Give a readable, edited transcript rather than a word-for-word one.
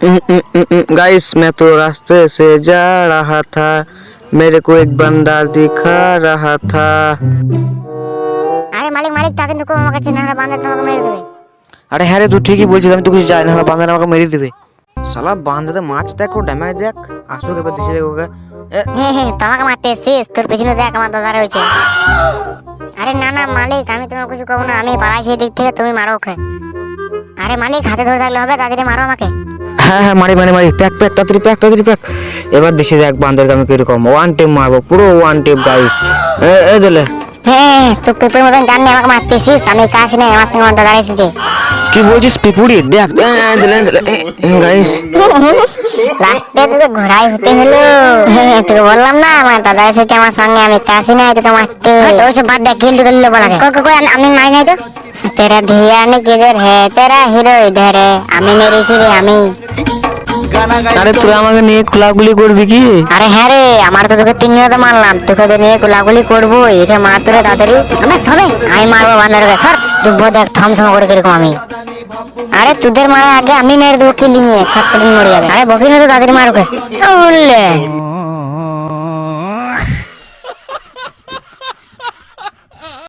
Guys मैं तो रास्ते से जा रहा था, मेरे को एक बंदा दिखा रहा था। আরে মালিক মালিক তাকে ঢুকো আমার কাছে, না বান্দা তোমাকে মেরে দেবে। আরে হ্যাঁ রে, তুই ঠিকই বলছিস, আমি তো কিছু জানি না, বান্দা আমাকে মেরে দিবে। শালা বান্দাতে মাছ দেখো, ড্যামেজ দেখ, আসুক এবার দিছে দেখ ওকে। হ্যাঁ তোমাকে মারতে এসেছিস, তোর পেছনে দেখ আমার দাদা রয়েছে। আরে না না মালিক, আমি তোমার কিছু করবো না, আমি পালাইছি এদিক থেকে, তুমি মারো ওকে। আরে মালিক হাতে ধরে থাকলে হবে, তাড়াতাড়ি মারো আমাকে। হ্যাঁ হ্যাঁ মারি মারি মারি, প্যাক প্যাক তাড়াতাড়ি প্যাক তাড়াতাড়ি প্যাক। এবার দিছে দেখ বান্দারকে আমি কিরকম ওয়ান টেপ মারবো, পুরো ওয়ান টেপ গাইস। এ দিলে হ্যাঁ তুই পেপার মতন জাননি আমাকে মারতেছিস, আমি কাজ নেই, আমার সঙ্গে আমার দাদা এসেছে। কি বলছিস পিপুড়ি, দেখ দিলে গাইস। রাস্তায় তোকে ঘোরাই হতে হলো। তোকে বললাম না আমার দাদা এসেছে আমার সঙ্গে, আমি কাশি নাই তোকে মারতে। তো ওসব বাদ দে, কিল ঢুকে বলা আমি মারি নাই তো। তেরা ধিয়ান কিধর হে, তেরা হিরো ইধর হে, আমি মেরেছি রে আমি। আরে তুই আমাকে নিয়ে খোলাগুলি করবি কি? আরে হ্যাঁ রে, আমার তো তোকে তিন তো মারলাম, তোকে তো নিয়ে গোলাগুলি করবো, এটা মার তোরে তাড়াতাড়ি। আমি সবে আমি মারবো বান্দারকে, সর তুই দেখ থমসম করে কিরকম আমি। আরে তোদের মারা আগে আমি মেরে দেবো, কিল নিয়ে ছটপটি মরে যাবে। আরে বকরি না তো তাড়াতাড়ি মারোকে।